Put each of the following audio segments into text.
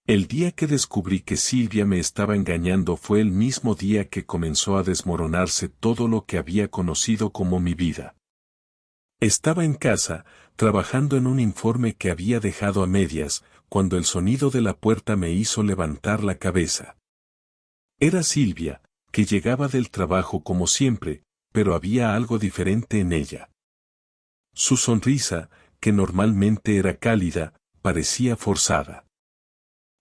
El día que descubrí que Silvia me estaba engañando fue el mismo día que comenzó a desmoronarse todo lo que había conocido como mi vida. Estaba en casa, trabajando en un informe que había dejado a medias, cuando el sonido de la puerta me hizo levantar la cabeza. Era Silvia, que llegaba del trabajo como siempre, pero había algo diferente en ella. Su sonrisa, que normalmente era cálida, parecía forzada.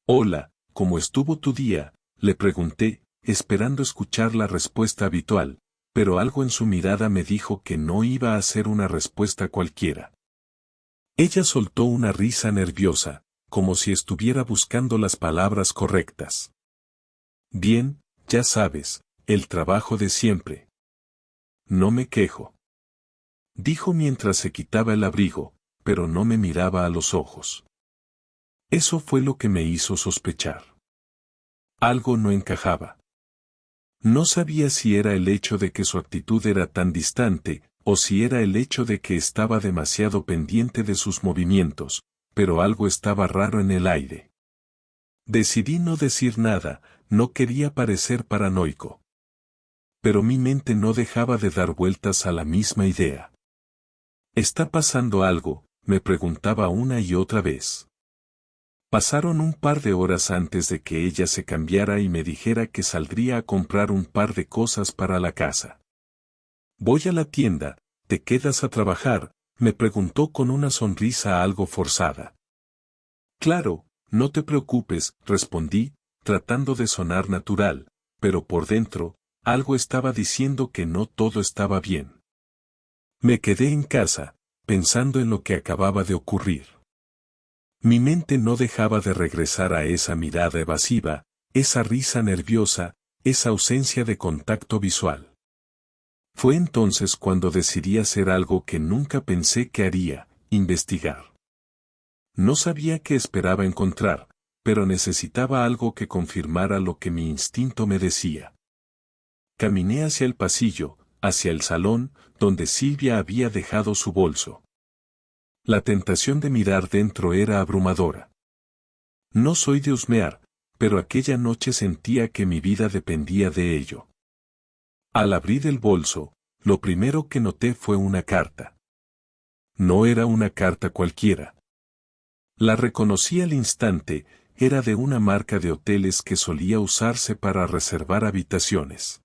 «Hola, ¿cómo estuvo tu día?», le pregunté, esperando escuchar la respuesta habitual, pero algo en su mirada me dijo que no iba a ser una respuesta cualquiera. Ella soltó una risa nerviosa, como si estuviera buscando las palabras correctas. «Bien, ya sabes, el trabajo de siempre. No me quejo», dijo mientras se quitaba el abrigo, pero no me miraba a los ojos. Eso fue lo que me hizo sospechar. Algo no encajaba. No sabía si era el hecho de que su actitud era tan distante, o si era el hecho de que estaba demasiado pendiente de sus movimientos, pero algo estaba raro en el aire. Decidí no decir nada, no quería parecer paranoico. Pero mi mente no dejaba de dar vueltas a la misma idea. ¿Está pasando algo?, me preguntaba una y otra vez. Pasaron un par de horas antes de que ella se cambiara y me dijera que saldría a comprar un par de cosas para la casa. «Voy a la tienda, ¿te quedas a trabajar?», me preguntó con una sonrisa algo forzada. «Claro, no te preocupes», respondí, tratando de sonar natural, pero por dentro, algo estaba diciendo que no todo estaba bien. Me quedé en casa, pensando en lo que acababa de ocurrir. Mi mente no dejaba de regresar a esa mirada evasiva, esa risa nerviosa, esa ausencia de contacto visual. Fue entonces cuando decidí hacer algo que nunca pensé que haría: investigar. No sabía qué esperaba encontrar, pero necesitaba algo que confirmara lo que mi instinto me decía. Caminé hacia el pasillo, hacia el salón, donde Silvia había dejado su bolso. La tentación de mirar dentro era abrumadora. No soy de husmear, pero aquella noche sentía que mi vida dependía de ello. Al abrir el bolso, lo primero que noté fue una carta. No era una carta cualquiera. La reconocí al instante, era de una marca de hoteles que solía usarse para reservar habitaciones.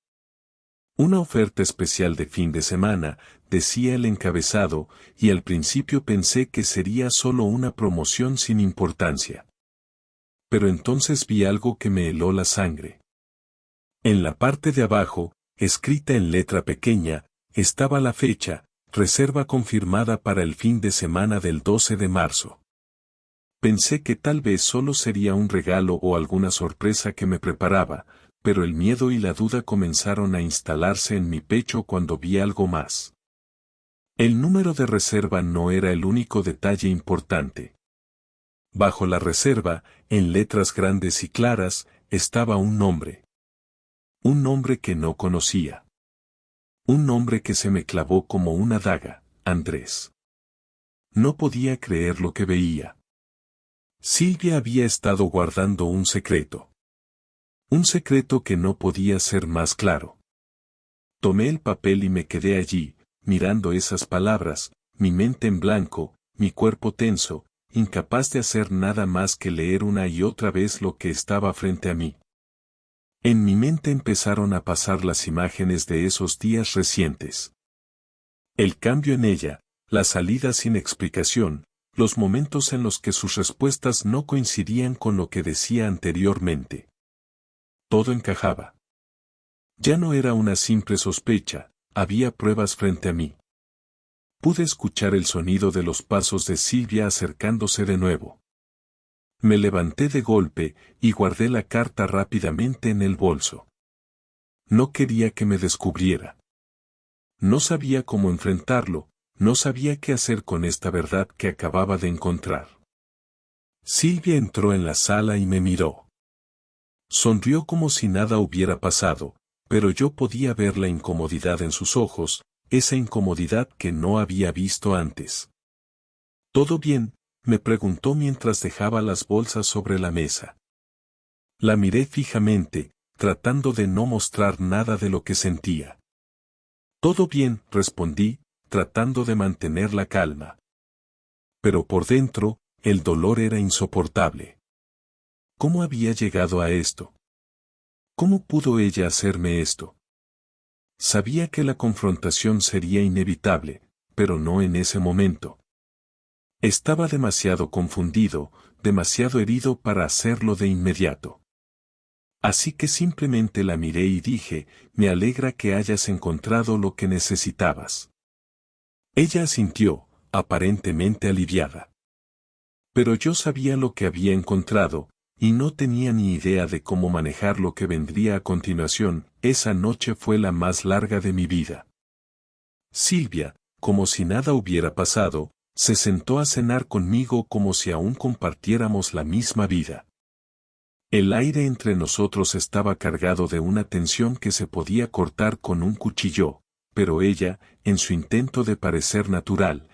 Una oferta especial de fin de semana, decía el encabezado, y al principio pensé que sería solo una promoción sin importancia. Pero entonces vi algo que me heló la sangre. En la parte de abajo, escrita en letra pequeña, estaba la fecha: reserva confirmada para el fin de semana del 12 de marzo. Pensé que tal vez solo sería un regalo o alguna sorpresa que me preparaba, pero el miedo y la duda comenzaron a instalarse en mi pecho cuando vi algo más. El número de reserva no era el único detalle importante. Bajo la reserva, en letras grandes y claras, estaba un nombre. Un nombre que no conocía. Un nombre que se me clavó como una daga: Andrés. No podía creer lo que veía. Silvia había estado guardando un secreto. Un secreto que no podía ser más claro. Tomé el papel y me quedé allí, mirando esas palabras, mi mente en blanco, mi cuerpo tenso, incapaz de hacer nada más que leer una y otra vez lo que estaba frente a mí. En mi mente empezaron a pasar las imágenes de esos días recientes. El cambio en ella, la salida sin explicación, los momentos en los que sus respuestas no coincidían con lo que decía anteriormente. Todo encajaba. Ya no era una simple sospecha, había pruebas frente a mí. Pude escuchar el sonido de los pasos de Silvia acercándose de nuevo. Me levanté de golpe y guardé la carta rápidamente en el bolso. No quería que me descubriera. No sabía cómo enfrentarlo, no sabía qué hacer con esta verdad que acababa de encontrar. Silvia entró en la sala y me miró. Sonrió como si nada hubiera pasado, pero yo podía ver la incomodidad en sus ojos, esa incomodidad que no había visto antes. «¿Todo bien?», me preguntó mientras dejaba las bolsas sobre la mesa. La miré fijamente, tratando de no mostrar nada de lo que sentía. Todo bien, respondí, tratando de mantener la calma. Pero por dentro, el dolor era insoportable. ¿Cómo había llegado a esto? ¿Cómo pudo ella hacerme esto? Sabía que la confrontación sería inevitable, pero no en ese momento. Estaba demasiado confundido, demasiado herido para hacerlo de inmediato. Así que simplemente la miré y dije, me alegra que hayas encontrado lo que necesitabas. Ella asintió, aparentemente aliviada. Pero yo sabía lo que había encontrado, y no tenía ni idea de cómo manejar lo que vendría a continuación. Esa noche fue la más larga de mi vida. Silvia, como si nada hubiera pasado, se sentó a cenar conmigo como si aún compartiéramos la misma vida. El aire entre nosotros estaba cargado de una tensión que se podía cortar con un cuchillo, pero ella, en su intento de parecer natural,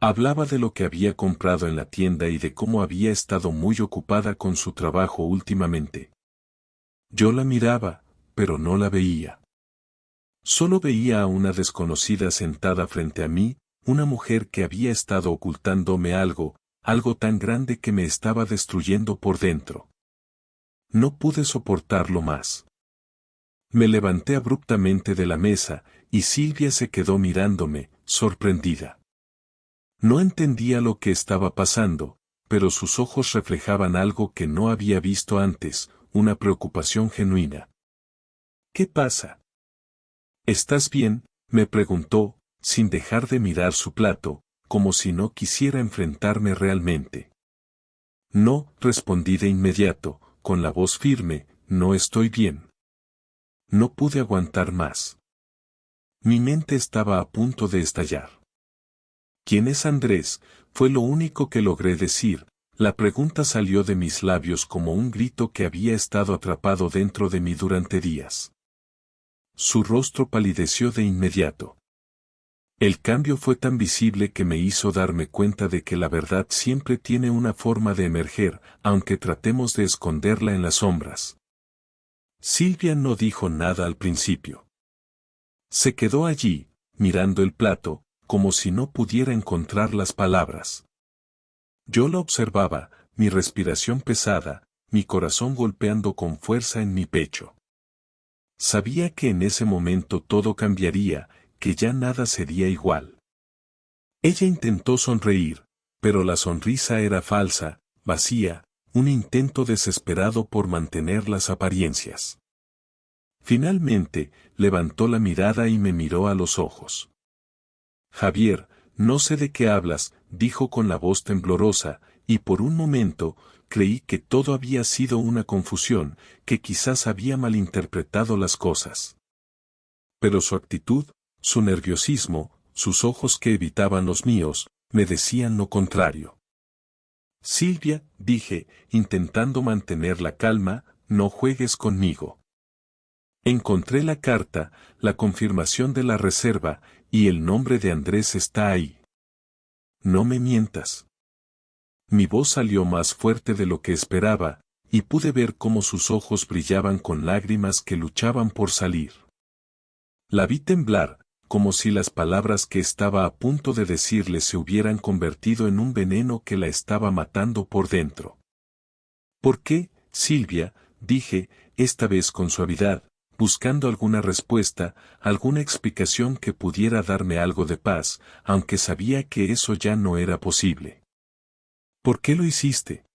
hablaba de lo que había comprado en la tienda y de cómo había estado muy ocupada con su trabajo últimamente. Yo la miraba, pero no la veía. Solo veía a una desconocida sentada frente a mí, una mujer que había estado ocultándome algo, algo tan grande que me estaba destruyendo por dentro. No pude soportarlo más. Me levanté abruptamente de la mesa, y Silvia se quedó mirándome, sorprendida. No entendía lo que estaba pasando, pero sus ojos reflejaban algo que no había visto antes, una preocupación genuina. ¿Qué pasa? ¿Estás bien?, me preguntó, sin dejar de mirar su plato, como si no quisiera enfrentarme realmente. No, respondí de inmediato, con la voz firme, no estoy bien. No pude aguantar más. Mi mente estaba a punto de estallar. ¿Quién es Andrés?, fue lo único que logré decir. La pregunta salió de mis labios como un grito que había estado atrapado dentro de mí durante días. Su rostro palideció de inmediato. El cambio fue tan visible que me hizo darme cuenta de que la verdad siempre tiene una forma de emerger, aunque tratemos de esconderla en las sombras. Silvia no dijo nada al principio. Se quedó allí, mirando el plato, como si no pudiera encontrar las palabras. Yo la observaba, mi respiración pesada, mi corazón golpeando con fuerza en mi pecho. Sabía que en ese momento todo cambiaría, que ya nada sería igual. Ella intentó sonreír, pero la sonrisa era falsa, vacía, un intento desesperado por mantener las apariencias. Finalmente, levantó la mirada y me miró a los ojos. Javier, no sé de qué hablas, dijo con la voz temblorosa, y por un momento, creí que todo había sido una confusión, que quizás había malinterpretado las cosas. Pero su actitud, su nerviosismo, sus ojos que evitaban los míos, me decían lo contrario. Silvia, dije, intentando mantener la calma, no juegues conmigo. Encontré la carta, la confirmación de la reserva, y el nombre de Andrés está ahí. No me mientas. Mi voz salió más fuerte de lo que esperaba, y pude ver cómo sus ojos brillaban con lágrimas que luchaban por salir. La vi temblar, como si las palabras que estaba a punto de decirle se hubieran convertido en un veneno que la estaba matando por dentro. ¿Por qué, Silvia?, dije, esta vez con suavidad, buscando alguna respuesta, alguna explicación que pudiera darme algo de paz, aunque sabía que eso ya no era posible. ¿Por qué lo hiciste?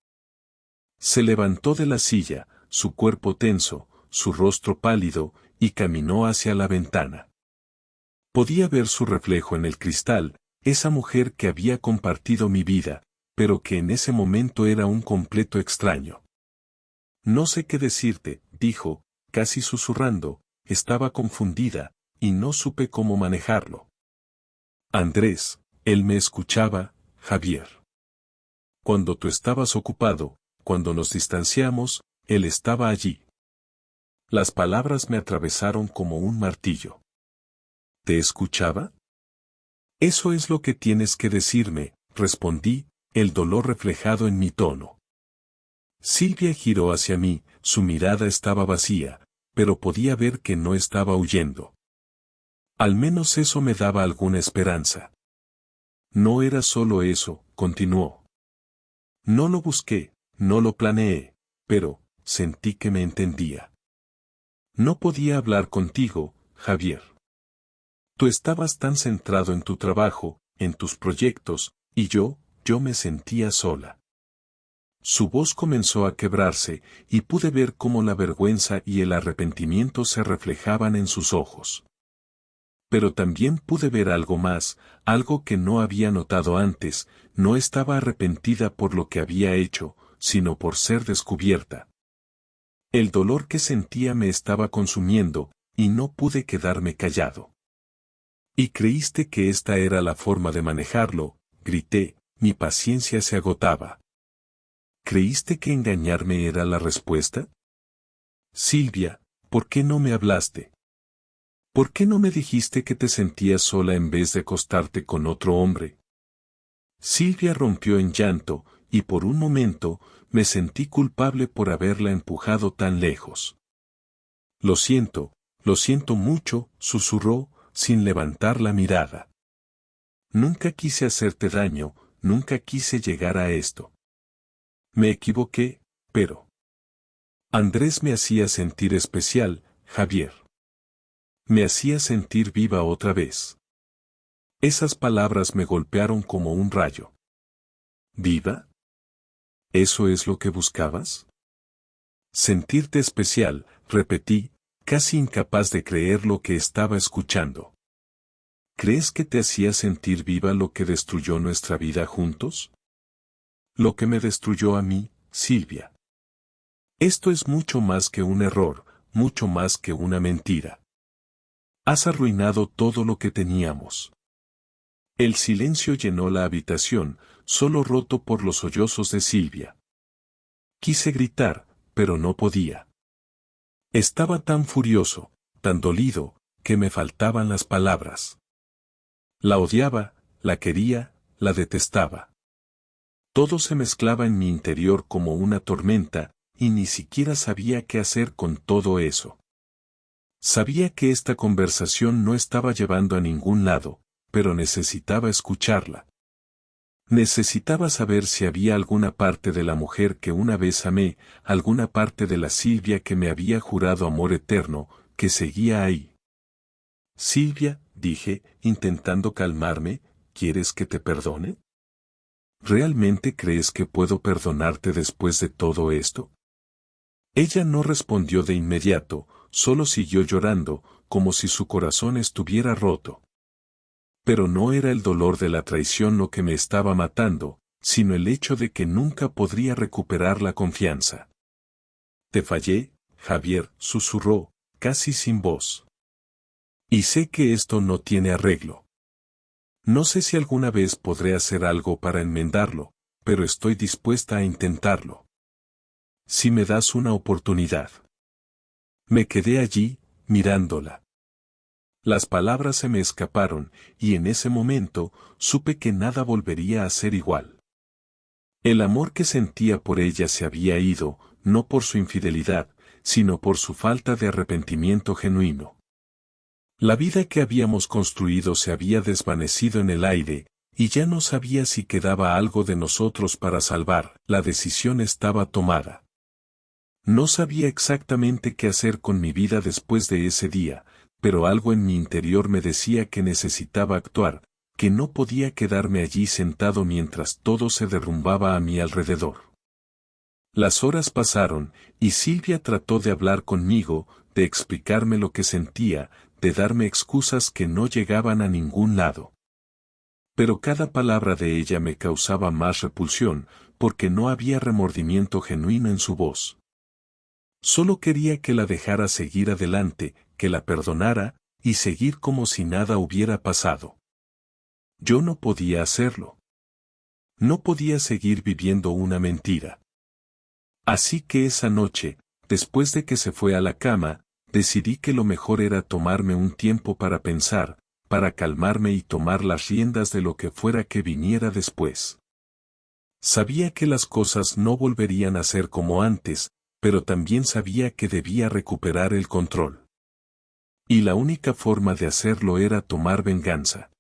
Se levantó de la silla, su cuerpo tenso, su rostro pálido, y caminó hacia la ventana. Podía ver su reflejo en el cristal, esa mujer que había compartido mi vida, pero que en ese momento era un completo extraño. No sé qué decirte, dijo, casi susurrando, estaba confundida, y no supe cómo manejarlo. Andrés, él me escuchaba, Javier. Cuando tú estabas ocupado, cuando nos distanciamos, él estaba allí. Las palabras me atravesaron como un martillo. ¿Te escuchaba? Eso es lo que tienes que decirme, respondí, el dolor reflejado en mi tono. Silvia giró hacia mí, su mirada estaba vacía, pero podía ver que no estaba huyendo. Al menos eso me daba alguna esperanza. No era solo eso, continuó. No lo busqué, no lo planeé, pero sentí que me entendía. No podía hablar contigo, Javier. Tú estabas tan centrado en tu trabajo, en tus proyectos, y yo me sentía sola. Su voz comenzó a quebrarse, y pude ver cómo la vergüenza y el arrepentimiento se reflejaban en sus ojos. Pero también pude ver algo más, algo que no había notado antes. No estaba arrepentida por lo que había hecho, sino por ser descubierta. El dolor que sentía me estaba consumiendo, y no pude quedarme callado. ¿Y creíste que esta era la forma de manejarlo? Grité, mi paciencia se agotaba. ¿Creíste que engañarme era la respuesta? Silvia, ¿por qué no me hablaste? ¿Por qué no me dijiste que te sentías sola en vez de acostarte con otro hombre? Silvia rompió en llanto, y por un momento, me sentí culpable por haberla empujado tan lejos. Lo siento mucho, susurró, sin levantar la mirada. Nunca quise hacerte daño, nunca quise llegar a esto. Me equivoqué, pero... Andrés me hacía sentir especial, Javier. Me hacía sentir viva otra vez. Esas palabras me golpearon como un rayo. ¿Viva? ¿Eso es lo que buscabas? Sentirte especial, repetí, casi incapaz de creer lo que estaba escuchando. ¿Crees que te hacía sentir viva lo que destruyó nuestra vida juntos? Lo que me destruyó a mí, Silvia. Esto es mucho más que un error, mucho más que una mentira. Has arruinado todo lo que teníamos. El silencio llenó la habitación, solo roto por los sollozos de Silvia. Quise gritar, pero no podía. Estaba tan furioso, tan dolido, que me faltaban las palabras. La odiaba, la quería, la detestaba. Todo se mezclaba en mi interior como una tormenta, y ni siquiera sabía qué hacer con todo eso. Sabía que esta conversación no estaba llevando a ningún lado, pero necesitaba escucharla. Necesitaba saber si había alguna parte de la mujer que una vez amé, alguna parte de la Silvia que me había jurado amor eterno, que seguía ahí. Silvia, dije, intentando calmarme, ¿quieres que te perdone? ¿Realmente crees que puedo perdonarte después de todo esto? Ella no respondió de inmediato, solo siguió llorando, como si su corazón estuviera roto. Pero no era el dolor de la traición lo que me estaba matando, sino el hecho de que nunca podría recuperar la confianza. Te fallé, Javier, susurró, casi sin voz. Y sé que esto no tiene arreglo. No sé si alguna vez podré hacer algo para enmendarlo, pero estoy dispuesta a intentarlo. Si me das una oportunidad. Me quedé allí, mirándola. Las palabras se me escaparon, y en ese momento, supe que nada volvería a ser igual. El amor que sentía por ella se había ido, no por su infidelidad, sino por su falta de arrepentimiento genuino. La vida que habíamos construido se había desvanecido en el aire, y ya no sabía si quedaba algo de nosotros para salvar. La decisión estaba tomada. No sabía exactamente qué hacer con mi vida después de ese día, pero algo en mi interior me decía que necesitaba actuar, que no podía quedarme allí sentado mientras todo se derrumbaba a mi alrededor. Las horas pasaron, y Silvia trató de hablar conmigo, de explicarme lo que sentía, de darme excusas que no llegaban a ningún lado. Pero cada palabra de ella me causaba más repulsión, porque no había remordimiento genuino en su voz. Solo quería que la dejara seguir adelante, que la perdonara, y seguir como si nada hubiera pasado. Yo no podía hacerlo. No podía seguir viviendo una mentira. Así que esa noche, después de que se fue a la cama, decidí que lo mejor era tomarme un tiempo para pensar, para calmarme y tomar las riendas de lo que fuera que viniera después. Sabía que las cosas no volverían a ser como antes, pero también sabía que debía recuperar el control. Y la única forma de hacerlo era tomar venganza.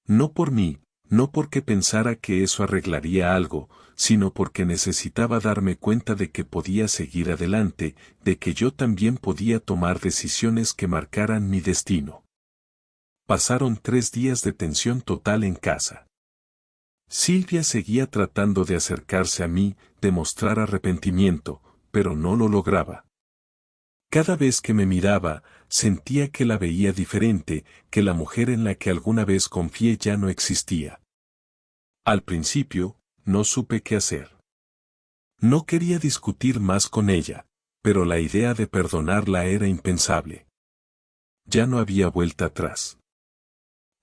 No por mí, no porque pensara que eso arreglaría algo, sino porque necesitaba darme cuenta de que podía seguir adelante, de que yo también podía tomar decisiones que marcaran mi destino. Pasaron 3 días de tensión total en casa. Silvia seguía tratando de acercarse a mí, de mostrar arrepentimiento, pero no lo lograba. Cada vez que me miraba, sentía que la veía diferente, que la mujer en la que alguna vez confié ya no existía. Al principio, no supe qué hacer. No quería discutir más con ella, pero la idea de perdonarla era impensable. Ya no había vuelta atrás.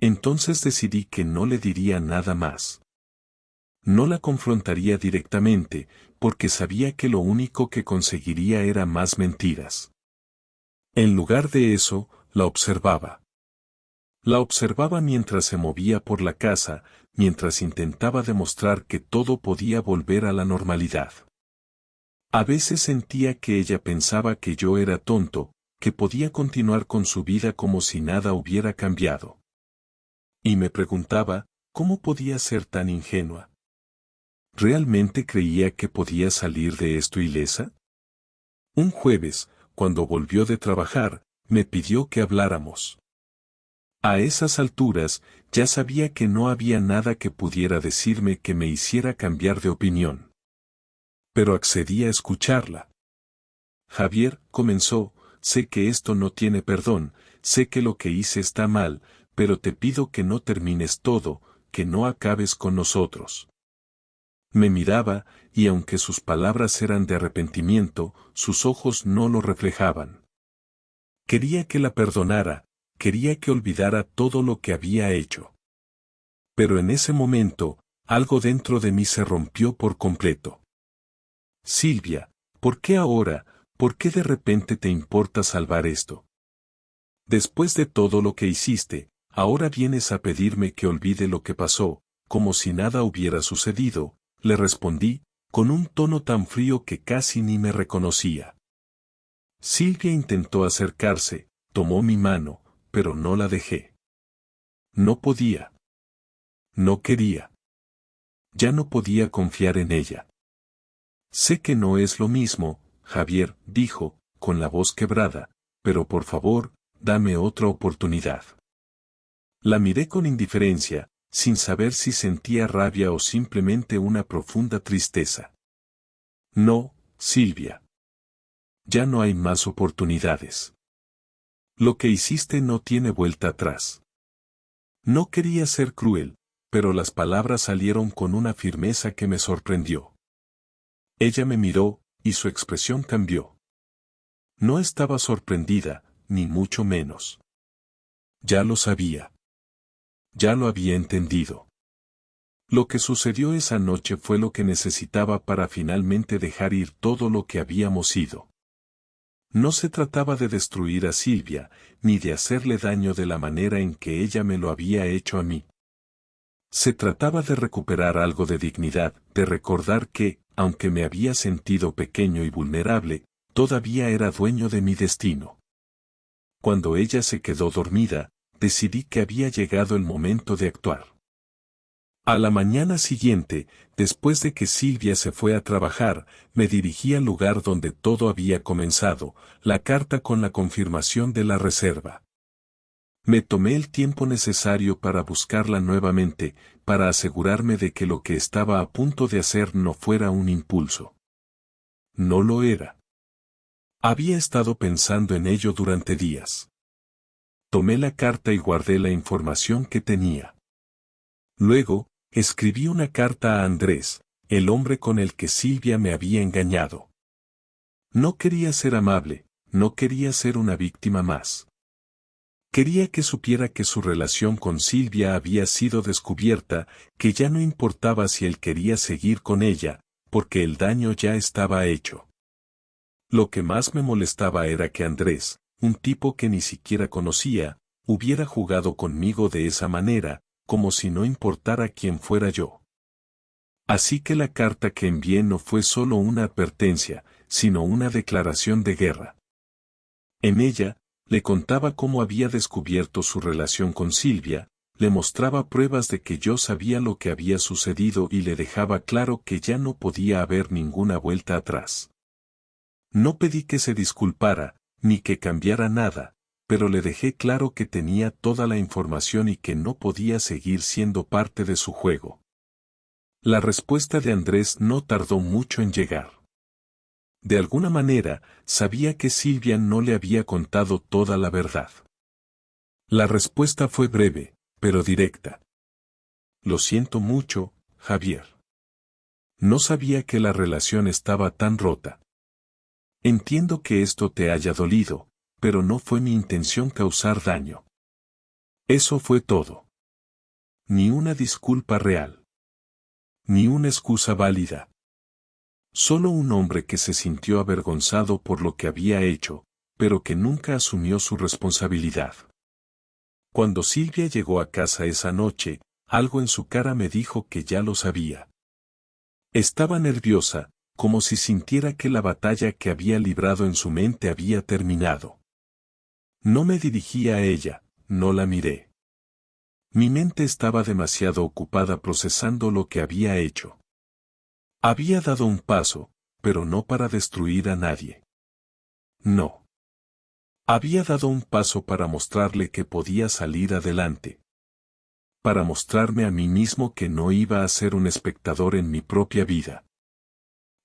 Entonces decidí que no le diría nada más. No la confrontaría directamente, porque sabía que lo único que conseguiría era más mentiras. En lugar de eso, la observaba. La observaba mientras se movía por la casa, mientras intentaba demostrar que todo podía volver a la normalidad. A veces sentía que ella pensaba que yo era tonto, que podía continuar con su vida como si nada hubiera cambiado. Y me preguntaba, ¿cómo podía ser tan ingenua? ¿Realmente creía que podía salir de esto ilesa? Un jueves, cuando volvió de trabajar, me pidió que habláramos. A esas alturas, ya sabía que no había nada que pudiera decirme que me hiciera cambiar de opinión. Pero accedí a escucharla. Javier, comenzó, sé que esto no tiene perdón, sé que lo que hice está mal, pero te pido que no termines todo, que no acabes con nosotros. Me miraba, y aunque sus palabras eran de arrepentimiento, sus ojos no lo reflejaban. Quería que la perdonara, quería que olvidara todo lo que había hecho. Pero en ese momento, algo dentro de mí se rompió por completo. Silvia, ¿por qué ahora, por qué de repente te importa salvar esto? Después de todo lo que hiciste, ahora vienes a pedirme que olvide lo que pasó, como si nada hubiera sucedido, le respondí, con un tono tan frío que casi ni me reconocía. Silvia intentó acercarse, tomó mi mano, pero no la dejé. No podía. No quería. Ya no podía confiar en ella. Sé que no es lo mismo, Javier, dijo, con la voz quebrada, pero por favor, dame otra oportunidad. La miré con indiferencia, sin saber si sentía rabia o simplemente una profunda tristeza. No, Silvia. Ya no hay más oportunidades. Lo que hiciste no tiene vuelta atrás. No quería ser cruel, pero las palabras salieron con una firmeza que me sorprendió. Ella me miró, y su expresión cambió. No estaba sorprendida, ni mucho menos. Ya lo sabía. Ya lo había entendido. Lo que sucedió esa noche fue lo que necesitaba para finalmente dejar ir todo lo que habíamos sido. No se trataba de destruir a Silvia, ni de hacerle daño de la manera en que ella me lo había hecho a mí. Se trataba de recuperar algo de dignidad, de recordar que, aunque me había sentido pequeño y vulnerable, todavía era dueño de mi destino. Cuando ella se quedó dormida, decidí que había llegado el momento de actuar. A la mañana siguiente, después de que Silvia se fue a trabajar, me dirigí al lugar donde todo había comenzado, la carta con la confirmación de la reserva. Me tomé el tiempo necesario para buscarla nuevamente, para asegurarme de que lo que estaba a punto de hacer no fuera un impulso. No lo era. Había estado pensando en ello durante días. Tomé la carta y guardé la información que tenía. Luego, escribí una carta a Andrés, el hombre con el que Silvia me había engañado. No quería ser amable, no quería ser una víctima más. Quería que supiera que su relación con Silvia había sido descubierta, que ya no importaba si él quería seguir con ella, porque el daño ya estaba hecho. Lo que más me molestaba era que Andrés, un tipo que ni siquiera conocía, hubiera jugado conmigo de esa manera, como si no importara quién fuera yo. Así que la carta que envié no fue solo una advertencia, sino una declaración de guerra. En ella, le contaba cómo había descubierto su relación con Silvia, le mostraba pruebas de que yo sabía lo que había sucedido y le dejaba claro que ya no podía haber ninguna vuelta atrás. No pedí que se disculpara, ni que cambiara nada, pero le dejé claro que tenía toda la información y que no podía seguir siendo parte de su juego. La respuesta de Andrés no tardó mucho en llegar. De alguna manera, sabía que Silvia no le había contado toda la verdad. La respuesta fue breve, pero directa. Lo siento mucho, Javier. No sabía que la relación estaba tan rota. Entiendo que esto te haya dolido, pero no fue mi intención causar daño. Eso fue todo. Ni una disculpa real. Ni una excusa válida. Solo un hombre que se sintió avergonzado por lo que había hecho, pero que nunca asumió su responsabilidad. Cuando Silvia llegó a casa esa noche, algo en su cara me dijo que ya lo sabía. Estaba nerviosa, como si sintiera que la batalla que había librado en su mente había terminado. No me dirigí a ella, no la miré. Mi mente estaba demasiado ocupada procesando lo que había hecho. Había dado un paso, pero no para destruir a nadie. No. Había dado un paso para mostrarle que podía salir adelante. Para mostrarme a mí mismo que no iba a ser un espectador en mi propia vida.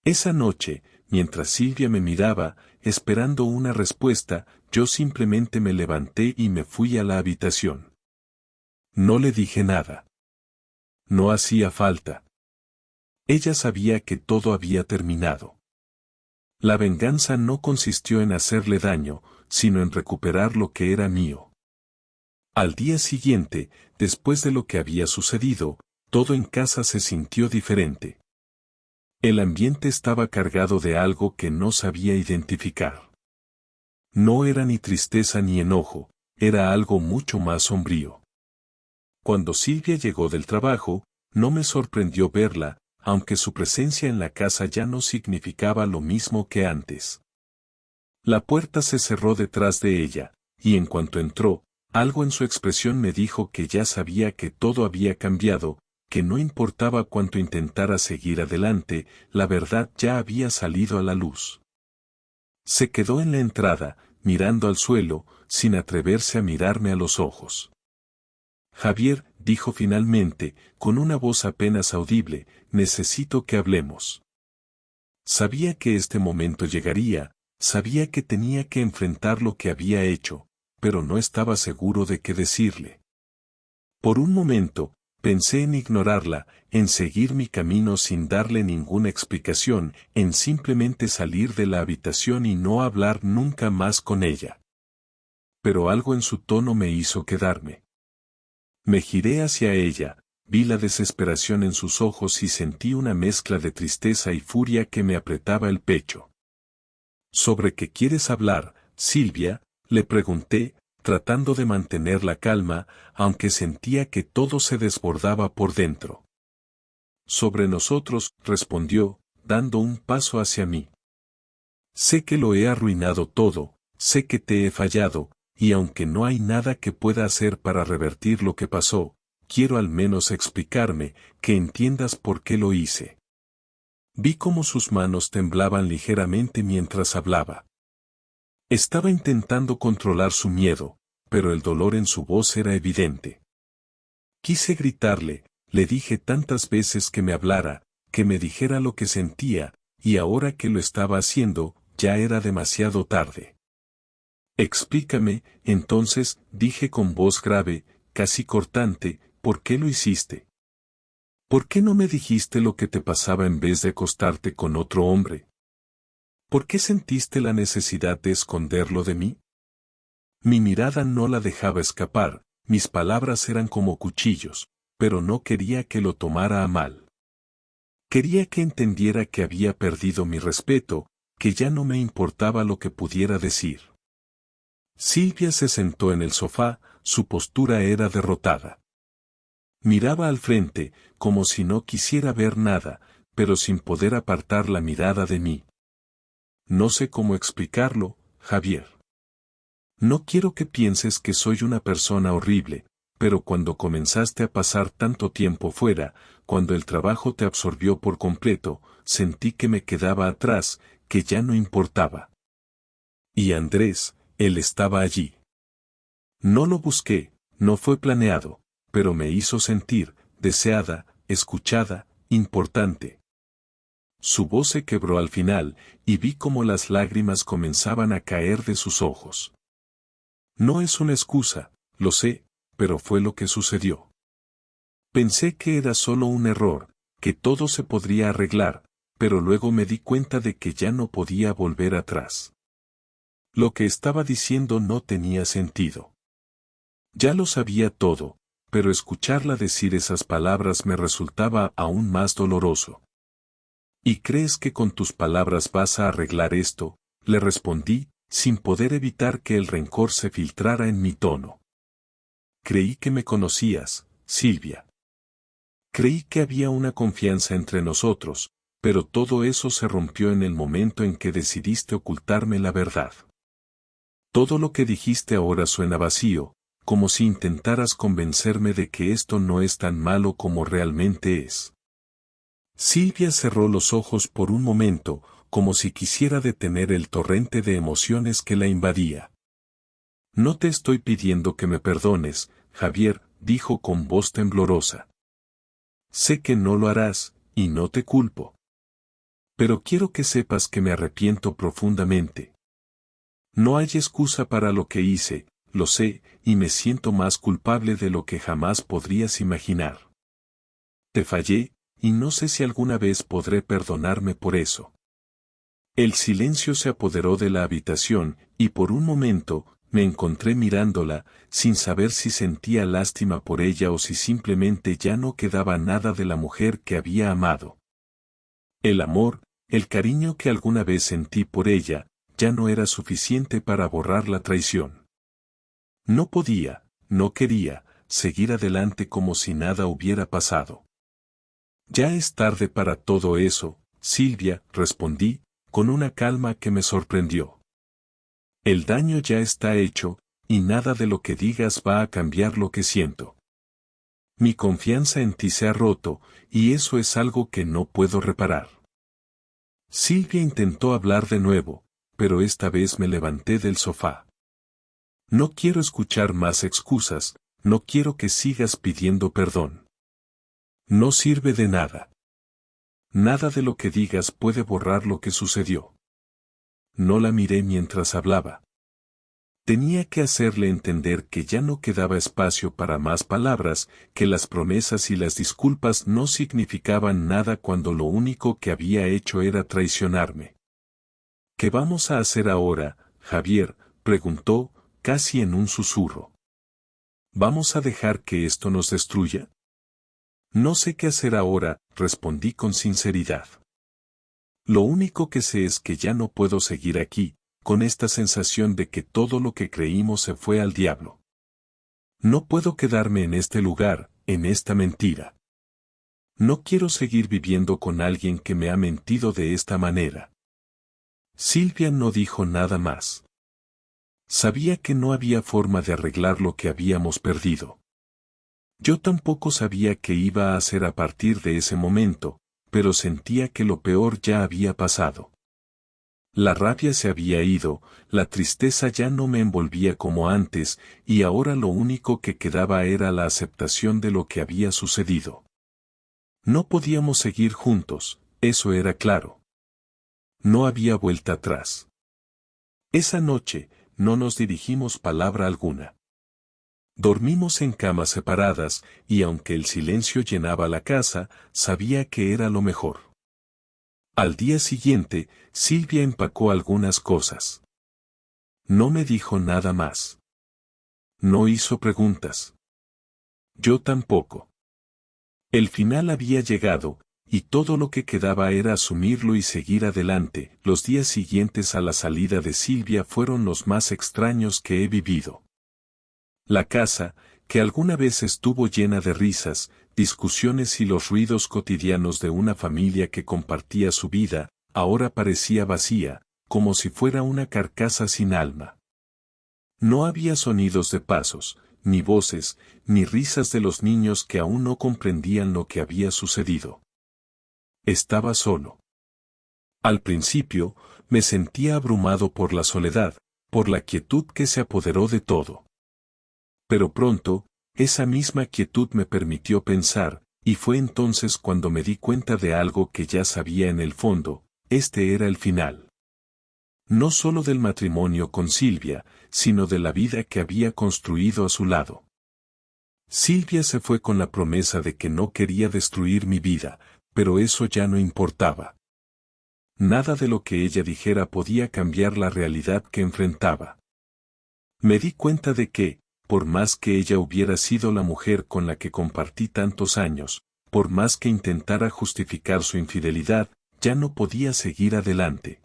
Esa noche, mientras Silvia me miraba, esperando una respuesta, yo simplemente me levanté y me fui a la habitación. No le dije nada. No hacía falta. Ella sabía que todo había terminado. La venganza no consistió en hacerle daño, sino en recuperar lo que era mío. Al día siguiente, después de lo que había sucedido, todo en casa se sintió diferente. El ambiente estaba cargado de algo que no sabía identificar. No era ni tristeza ni enojo, era algo mucho más sombrío. Cuando Silvia llegó del trabajo, no me sorprendió verla, aunque su presencia en la casa ya no significaba lo mismo que antes. La puerta se cerró detrás de ella, y en cuanto entró, algo en su expresión me dijo que ya sabía que todo había cambiado, que no importaba cuánto intentara seguir adelante, la verdad ya había salido a la luz. Se quedó en la entrada, mirando al suelo, sin atreverse a mirarme a los ojos. Javier, dijo finalmente, con una voz apenas audible, necesito que hablemos. Sabía que este momento llegaría, sabía que tenía que enfrentar lo que había hecho, pero no estaba seguro de qué decirle. Por un momento, pensé en ignorarla, en seguir mi camino sin darle ninguna explicación, en simplemente salir de la habitación y no hablar nunca más con ella. Pero algo en su tono me hizo quedarme. Me giré hacia ella, vi la desesperación en sus ojos y sentí una mezcla de tristeza y furia que me apretaba el pecho. ¿Sobre qué quieres hablar, Silvia?, le pregunté, tratando de mantener la calma, aunque sentía que todo se desbordaba por dentro. Sobre nosotros, respondió, dando un paso hacia mí. Sé que lo he arruinado todo, sé que te he fallado, y aunque no hay nada que pueda hacer para revertir lo que pasó, quiero al menos explicarme, que entiendas por qué lo hice. Vi cómo sus manos temblaban ligeramente mientras hablaba. Estaba intentando controlar su miedo, pero el dolor en su voz era evidente. Quise gritarle, le dije tantas veces que me hablara, que me dijera lo que sentía, y ahora que lo estaba haciendo, ya era demasiado tarde. Explícame, entonces, dije con voz grave, casi cortante, ¿por qué lo hiciste? ¿Por qué no me dijiste lo que te pasaba en vez de acostarte con otro hombre? ¿Por qué sentiste la necesidad de esconderlo de mí? Mi mirada no la dejaba escapar, mis palabras eran como cuchillos, pero no quería que lo tomara a mal. Quería que entendiera que había perdido mi respeto, que ya no me importaba lo que pudiera decir. Silvia se sentó en el sofá, su postura era derrotada. Miraba al frente, como si no quisiera ver nada, pero sin poder apartar la mirada de mí. No sé cómo explicarlo, Javier. No quiero que pienses que soy una persona horrible, pero cuando comenzaste a pasar tanto tiempo fuera, cuando el trabajo te absorbió por completo, sentí que me quedaba atrás, que ya no importaba. Y Andrés, él estaba allí. No lo busqué, no fue planeado, pero me hizo sentir, deseada, escuchada, importante. Su voz se quebró al final, y vi cómo las lágrimas comenzaban a caer de sus ojos. No es una excusa, lo sé, pero fue lo que sucedió. Pensé que era solo un error, que todo se podría arreglar, pero luego me di cuenta de que ya no podía volver atrás. Lo que estaba diciendo no tenía sentido. Ya lo sabía todo, pero escucharla decir esas palabras me resultaba aún más doloroso. ¿Y crees que con tus palabras vas a arreglar esto?, le respondí, sin poder evitar que el rencor se filtrara en mi tono. Creí que me conocías, Silvia. Creí que había una confianza entre nosotros, pero todo eso se rompió en el momento en que decidiste ocultarme la verdad. Todo lo que dijiste ahora suena vacío, como si intentaras convencerme de que esto no es tan malo como realmente es. Silvia cerró los ojos por un momento, como si quisiera detener el torrente de emociones que la invadía. No te estoy pidiendo que me perdones, Javier, dijo con voz temblorosa. Sé que no lo harás, y no te culpo. Pero quiero que sepas que me arrepiento profundamente. No hay excusa para lo que hice, lo sé, y me siento más culpable de lo que jamás podrías imaginar. Te fallé, y no sé si alguna vez podré perdonarme por eso. El silencio se apoderó de la habitación, y por un momento, me encontré mirándola, sin saber si sentía lástima por ella o si simplemente ya no quedaba nada de la mujer que había amado. El amor, el cariño que alguna vez sentí por ella, ya no era suficiente para borrar la traición. No podía, no quería, seguir adelante como si nada hubiera pasado. Ya es tarde para todo eso, Silvia, respondí, con una calma que me sorprendió. El daño ya está hecho, y nada de lo que digas va a cambiar lo que siento. Mi confianza en ti se ha roto, y eso es algo que no puedo reparar. Silvia intentó hablar de nuevo, pero esta vez me levanté del sofá. No quiero escuchar más excusas, no quiero que sigas pidiendo perdón. No sirve de nada. Nada de lo que digas puede borrar lo que sucedió. No la miré mientras hablaba. Tenía que hacerle entender que ya no quedaba espacio para más palabras, que las promesas y las disculpas no significaban nada cuando lo único que había hecho era traicionarme. ¿Qué vamos a hacer ahora, Javier?, preguntó, casi en un susurro. ¿Vamos a dejar que esto nos destruya? No sé qué hacer ahora, respondí con sinceridad. Lo único que sé es que ya no puedo seguir aquí, con esta sensación de que todo lo que creímos se fue al diablo. No puedo quedarme en este lugar, en esta mentira. No quiero seguir viviendo con alguien que me ha mentido de esta manera. Silvia no dijo nada más. Sabía que no había forma de arreglar lo que habíamos perdido. Yo tampoco sabía qué iba a hacer a partir de ese momento, pero sentía que lo peor ya había pasado. La rabia se había ido, la tristeza ya no me envolvía como antes, y ahora lo único que quedaba era la aceptación de lo que había sucedido. No podíamos seguir juntos, eso era claro. No había vuelta atrás. Esa noche, no nos dirigimos palabra alguna. Dormimos en camas separadas, y aunque el silencio llenaba la casa, sabía que era lo mejor. Al día siguiente, Silvia empacó algunas cosas. No me dijo nada más. No hizo preguntas. Yo tampoco. El final había llegado, y todo lo que quedaba era asumirlo y seguir adelante. Los días siguientes a la salida de Silvia fueron los más extraños que he vivido. La casa, que alguna vez estuvo llena de risas, discusiones y los ruidos cotidianos de una familia que compartía su vida, ahora parecía vacía, como si fuera una carcasa sin alma. No había sonidos de pasos, ni voces, ni risas de los niños que aún no comprendían lo que había sucedido. Estaba solo. Al principio, me sentía abrumado por la soledad, por la quietud que se apoderó de todo. Pero pronto, esa misma quietud me permitió pensar, y fue entonces cuando me di cuenta de algo que ya sabía en el fondo: este era el final. No solo del matrimonio con Silvia, sino de la vida que había construido a su lado. Silvia se fue con la promesa de que no quería destruir mi vida, pero eso ya no importaba. Nada de lo que ella dijera podía cambiar la realidad que enfrentaba. Me di cuenta de que, por más que ella hubiera sido la mujer con la que compartí tantos años, por más que intentara justificar su infidelidad, ya no podía seguir adelante.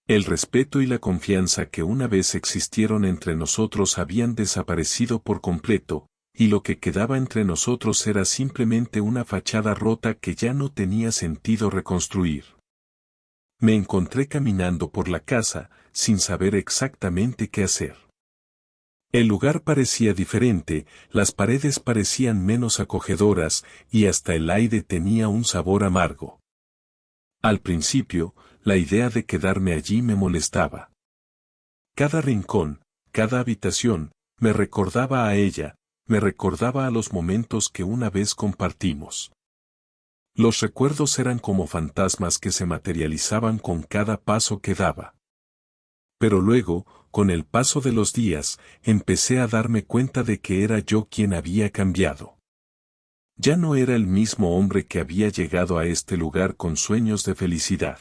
El respeto y la confianza que una vez existieron entre nosotros habían desaparecido por completo, y lo que quedaba entre nosotros era simplemente una fachada rota que ya no tenía sentido reconstruir. Me encontré caminando por la casa, sin saber exactamente qué hacer. El lugar parecía diferente, las paredes parecían menos acogedoras, y hasta el aire tenía un sabor amargo. Al principio, la idea de quedarme allí me molestaba. Cada rincón, cada habitación, me recordaba a ella, me recordaba a los momentos que una vez compartimos. Los recuerdos eran como fantasmas que se materializaban con cada paso que daba. Pero luego, con el paso de los días, empecé a darme cuenta de que era yo quien había cambiado. Ya no era el mismo hombre que había llegado a este lugar con sueños de felicidad.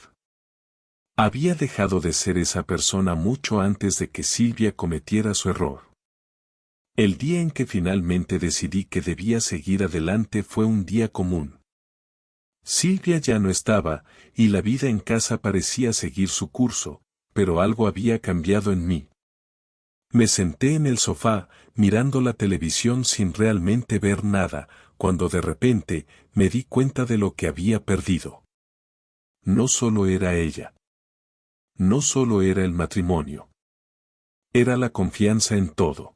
Había dejado de ser esa persona mucho antes de que Silvia cometiera su error. El día en que finalmente decidí que debía seguir adelante fue un día común. Silvia ya no estaba, y la vida en casa parecía seguir su curso, pero algo había cambiado en mí. Me senté en el sofá, mirando la televisión sin realmente ver nada, cuando de repente me di cuenta de lo que había perdido. No solo era ella. No solo era el matrimonio. Era la confianza en todo.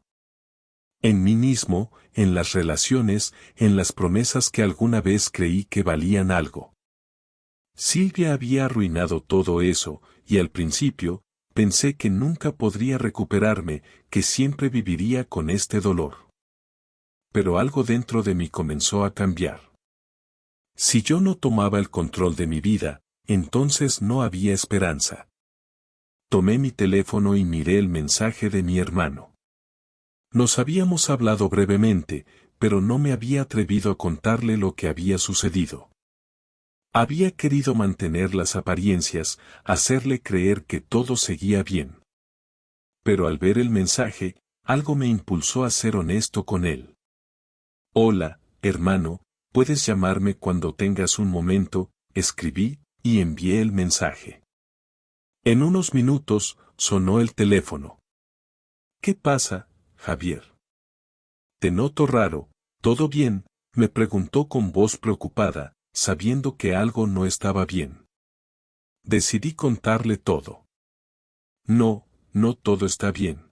En mí mismo, en las relaciones, en las promesas que alguna vez creí que valían algo. Silvia había arruinado todo eso, y al principio, pensé que nunca podría recuperarme, que siempre viviría con este dolor. Pero algo dentro de mí comenzó a cambiar. Si yo no tomaba el control de mi vida, entonces no había esperanza. Tomé mi teléfono y miré el mensaje de mi hermano. Nos habíamos hablado brevemente, pero no me había atrevido a contarle lo que había sucedido. Había querido mantener las apariencias, hacerle creer que todo seguía bien. Pero al ver el mensaje, algo me impulsó a ser honesto con él. Hola, hermano, puedes llamarme cuando tengas un momento, escribí, y envié el mensaje. En unos minutos, sonó el teléfono. ¿Qué pasa, Javier? Te noto raro, ¿todo bien?, me preguntó con voz preocupada, sabiendo que algo no estaba bien. Decidí contarle todo. No, no todo está bien.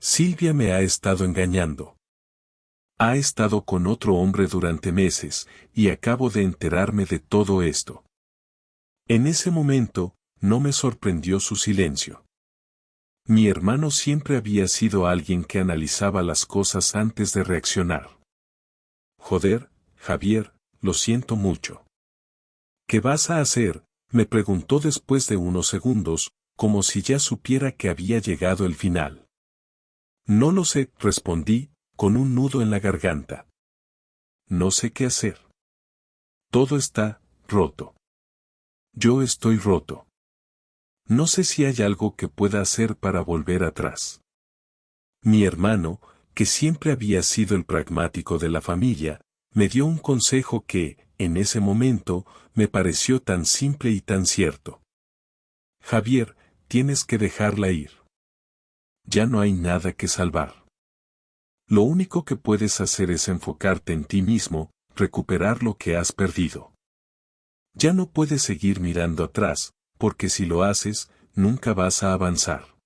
Silvia me ha estado engañando. Ha estado con otro hombre durante meses, y acabo de enterarme de todo esto. En ese momento, no me sorprendió su silencio. Mi hermano siempre había sido alguien que analizaba las cosas antes de reaccionar. Joder, Javier, lo siento mucho. ¿Qué vas a hacer?, me preguntó después de unos segundos, como si ya supiera que había llegado el final. No lo sé, respondí, con un nudo en la garganta. No sé qué hacer. Todo está roto. Yo estoy roto. No sé si hay algo que pueda hacer para volver atrás. Mi hermano, que siempre había sido el pragmático de la familia, me dio un consejo que, en ese momento, me pareció tan simple y tan cierto. Javier, tienes que dejarla ir. Ya no hay nada que salvar. Lo único que puedes hacer es enfocarte en ti mismo, recuperar lo que has perdido. Ya no puedes seguir mirando atrás, porque si lo haces, nunca vas a avanzar.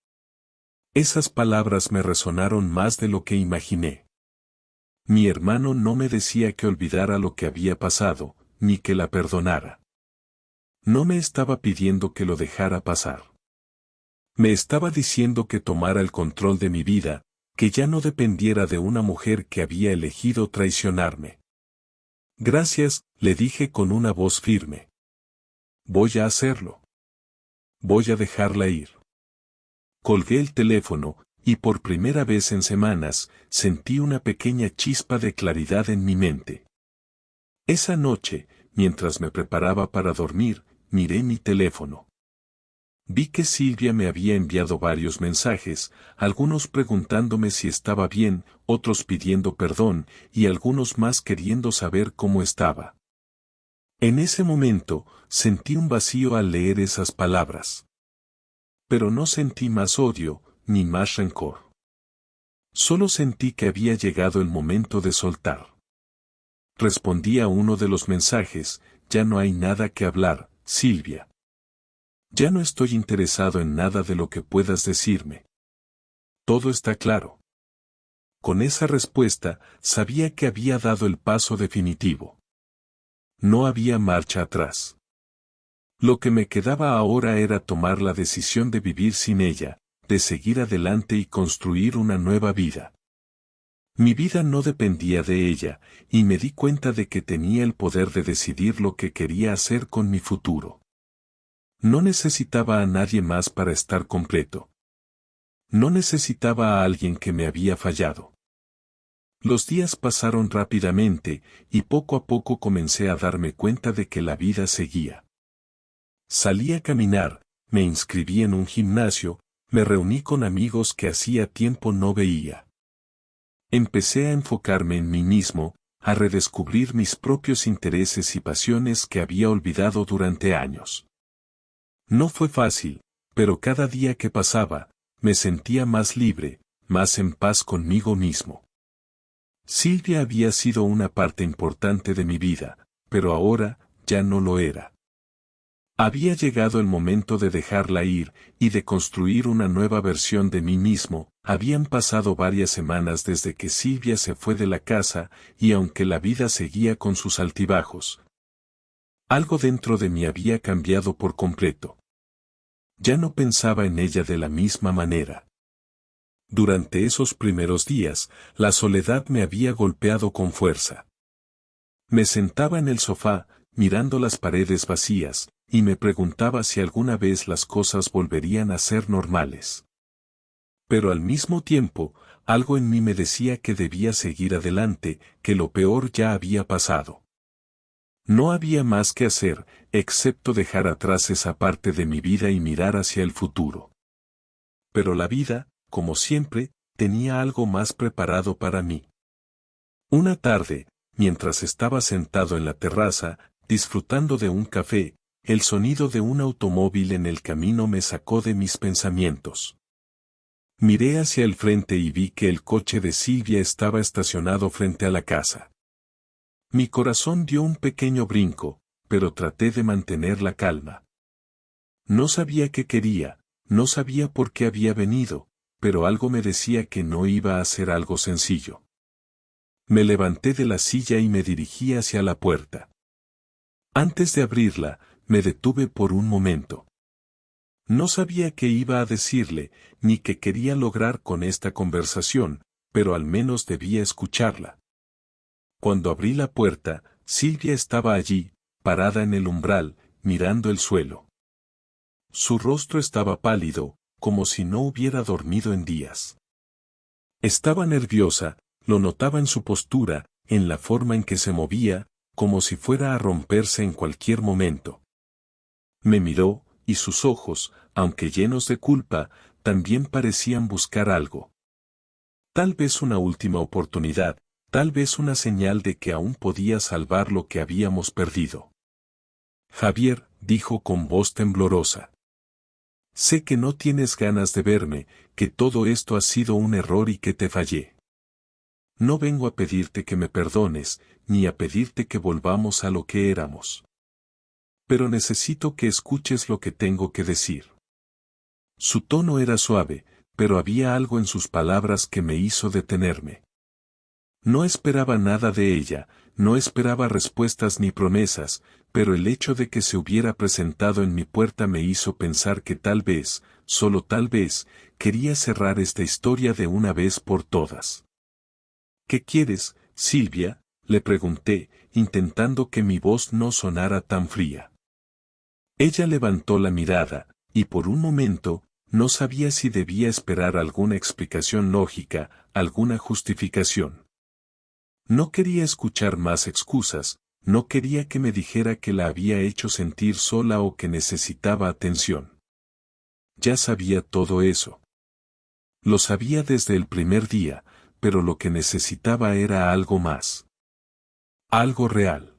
Esas palabras me resonaron más de lo que imaginé. Mi hermano no me decía que olvidara lo que había pasado, ni que la perdonara. No me estaba pidiendo que lo dejara pasar. Me estaba diciendo que tomara el control de mi vida, que ya no dependiera de una mujer que había elegido traicionarme. Gracias, le dije con una voz firme. Voy a hacerlo. Voy a dejarla ir. Colgué el teléfono, y por primera vez en semanas, sentí una pequeña chispa de claridad en mi mente. Esa noche, mientras me preparaba para dormir, miré mi teléfono. Vi que Silvia me había enviado varios mensajes, algunos preguntándome si estaba bien, otros pidiendo perdón, y algunos más queriendo saber cómo estaba. En ese momento, sentí un vacío al leer esas palabras. Pero no sentí más odio, ni más rencor. Solo sentí que había llegado el momento de soltar. Respondí a uno de los mensajes: ya no hay nada que hablar, Silvia. Ya no estoy interesado en nada de lo que puedas decirme. Todo está claro. Con esa respuesta, sabía que había dado el paso definitivo. No había marcha atrás. Lo que me quedaba ahora era tomar la decisión de vivir sin ella, de seguir adelante y construir una nueva vida. Mi vida no dependía de ella, y me di cuenta de que tenía el poder de decidir lo que quería hacer con mi futuro. No necesitaba a nadie más para estar completo. No necesitaba a alguien que me había fallado. Los días pasaron rápidamente, y poco a poco comencé a darme cuenta de que la vida seguía. Salí a caminar, me inscribí en un gimnasio, me reuní con amigos que hacía tiempo no veía. Empecé a enfocarme en mí mismo, a redescubrir mis propios intereses y pasiones que había olvidado durante años. No fue fácil, pero cada día que pasaba, me sentía más libre, más en paz conmigo mismo. Silvia había sido una parte importante de mi vida, pero ahora, ya no lo era. Había llegado el momento de dejarla ir, y de construir una nueva versión de mí mismo. Habían pasado varias semanas desde que Silvia se fue de la casa, y aunque la vida seguía con sus altibajos, algo dentro de mí había cambiado por completo. Ya no pensaba en ella de la misma manera. Durante esos primeros días, la soledad me había golpeado con fuerza. Me sentaba en el sofá, mirando las paredes vacías, y me preguntaba si alguna vez las cosas volverían a ser normales. Pero al mismo tiempo, algo en mí me decía que debía seguir adelante, que lo peor ya había pasado. No había más que hacer, excepto dejar atrás esa parte de mi vida y mirar hacia el futuro. Pero la vida, como siempre, tenía algo más preparado para mí. Una tarde, mientras estaba sentado en la terraza, disfrutando de un café, el sonido de un automóvil en el camino me sacó de mis pensamientos. Miré hacia el frente y vi que el coche de Silvia estaba estacionado frente a la casa. Mi corazón dio un pequeño brinco, pero traté de mantener la calma. No sabía qué quería, no sabía por qué había venido, pero algo me decía que no iba a ser algo sencillo. Me levanté de la silla y me dirigí hacia la puerta. Antes de abrirla, me detuve por un momento. No sabía qué iba a decirle, ni qué quería lograr con esta conversación, pero al menos debía escucharla. Cuando abrí la puerta, Silvia estaba allí, parada en el umbral, mirando el suelo. Su rostro estaba pálido, como si no hubiera dormido en días. Estaba nerviosa, lo notaba en su postura, en la forma en que se movía, como si fuera a romperse en cualquier momento. Me miró, y sus ojos, aunque llenos de culpa, también parecían buscar algo. Tal vez una última oportunidad, tal vez una señal de que aún podía salvar lo que habíamos perdido. Javier, dijo con voz temblorosa. Sé que no tienes ganas de verme, que todo esto ha sido un error y que te fallé. No vengo a pedirte que me perdones, ni a pedirte que volvamos a lo que éramos. Pero necesito que escuches lo que tengo que decir. Su tono era suave, pero había algo en sus palabras que me hizo detenerme. No esperaba nada de ella, no esperaba respuestas ni promesas, pero el hecho de que se hubiera presentado en mi puerta me hizo pensar que tal vez, solo tal vez, quería cerrar esta historia de una vez por todas. ¿Qué quieres, Silvia?, le pregunté, intentando que mi voz no sonara tan fría. Ella levantó la mirada, y por un momento, no sabía si debía esperar alguna explicación lógica, alguna justificación. No quería escuchar más excusas, no quería que me dijera que la había hecho sentir sola o que necesitaba atención. Ya sabía todo eso. Lo sabía desde el primer día, pero lo que necesitaba era algo más. Algo real.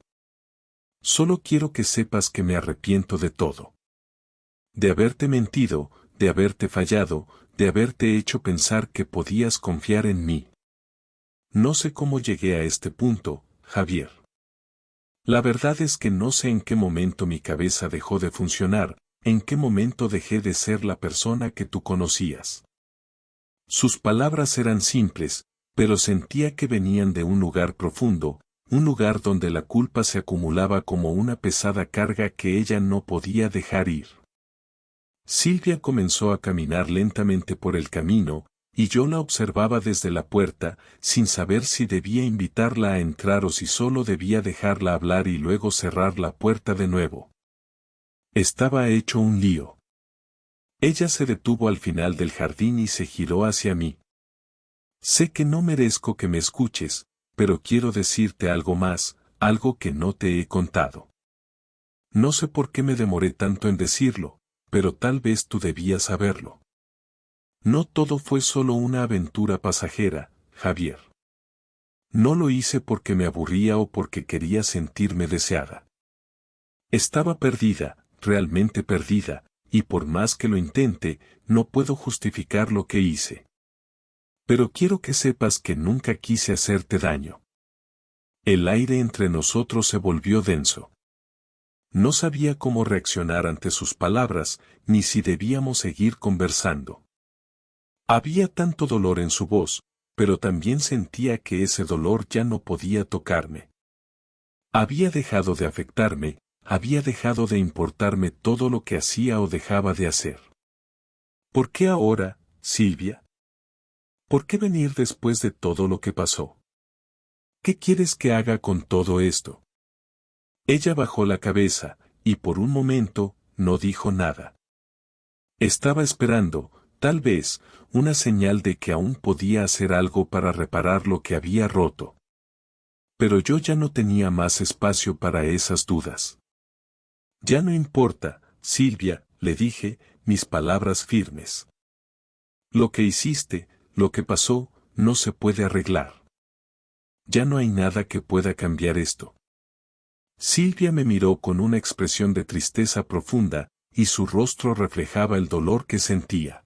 Solo quiero que sepas que me arrepiento de todo. De haberte mentido, de haberte fallado, de haberte hecho pensar que podías confiar en mí. No sé cómo llegué a este punto, Javier. La verdad es que no sé en qué momento mi cabeza dejó de funcionar, en qué momento dejé de ser la persona que tú conocías. Sus palabras eran simples, pero sentía que venían de un lugar profundo, un lugar donde la culpa se acumulaba como una pesada carga que ella no podía dejar ir. Silvia comenzó a caminar lentamente por el camino, y yo la observaba desde la puerta, sin saber si debía invitarla a entrar o si solo debía dejarla hablar y luego cerrar la puerta de nuevo. Estaba hecho un lío. Ella se detuvo al final del jardín y se giró hacia mí. Sé que no merezco que me escuches, pero quiero decirte algo más, algo que no te he contado. No sé por qué me demoré tanto en decirlo, pero tal vez tú debías saberlo. No todo fue solo una aventura pasajera, Javier. No lo hice porque me aburría o porque quería sentirme deseada. Estaba perdida, realmente perdida, y por más que lo intente, no puedo justificar lo que hice. Pero quiero que sepas que nunca quise hacerte daño. El aire entre nosotros se volvió denso. No sabía cómo reaccionar ante sus palabras, ni si debíamos seguir conversando. Había tanto dolor en su voz, pero también sentía que ese dolor ya no podía tocarme. Había dejado de afectarme, había dejado de importarme todo lo que hacía o dejaba de hacer. ¿Por qué ahora, Silvia? ¿Por qué venir después de todo lo que pasó? ¿Qué quieres que haga con todo esto? Ella bajó la cabeza, y por un momento, no dijo nada. Estaba esperando, tal vez, una señal de que aún podía hacer algo para reparar lo que había roto. Pero yo ya no tenía más espacio para esas dudas. Ya no importa, Silvia, le dije, mis palabras firmes. Lo que hiciste, lo que pasó, no se puede arreglar. Ya no hay nada que pueda cambiar esto. Silvia me miró con una expresión de tristeza profunda, y su rostro reflejaba el dolor que sentía.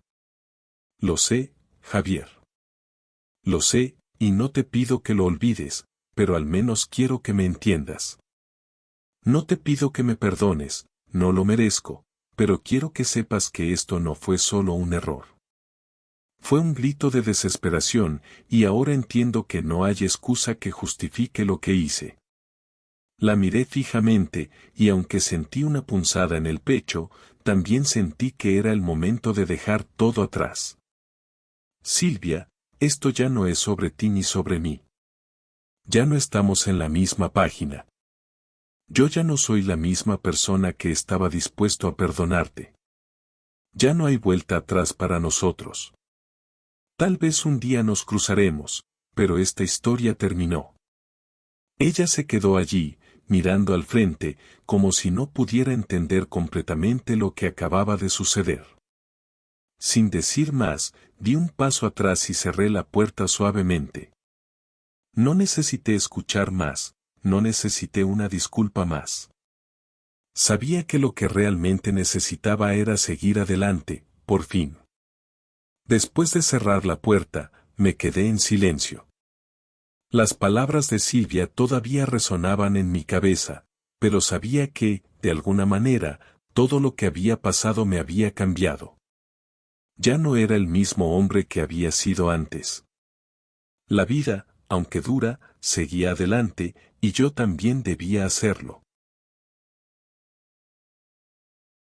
Lo sé, Javier. Lo sé, y no te pido que lo olvides, pero al menos quiero que me entiendas. No te pido que me perdones, no lo merezco, pero quiero que sepas que esto no fue solo un error. Fue un grito de desesperación, y ahora entiendo que no hay excusa que justifique lo que hice. La miré fijamente, y aunque sentí una punzada en el pecho, también sentí que era el momento de dejar todo atrás. Silvia, esto ya no es sobre ti ni sobre mí. Ya no estamos en la misma página. Yo ya no soy la misma persona que estaba dispuesto a perdonarte. Ya no hay vuelta atrás para nosotros. Tal vez un día nos cruzaremos, pero esta historia terminó. Ella se quedó allí, mirando al frente, como si no pudiera entender completamente lo que acababa de suceder. Sin decir más, di un paso atrás y cerré la puerta suavemente. No necesité escuchar más, no necesité una disculpa más. Sabía que lo que realmente necesitaba era seguir adelante, por fin. Después de cerrar la puerta, me quedé en silencio. Las palabras de Silvia todavía resonaban en mi cabeza, pero sabía que, de alguna manera, todo lo que había pasado me había cambiado. Ya no era el mismo hombre que había sido antes. La vida, aunque dura, seguía adelante, y yo también debía hacerlo.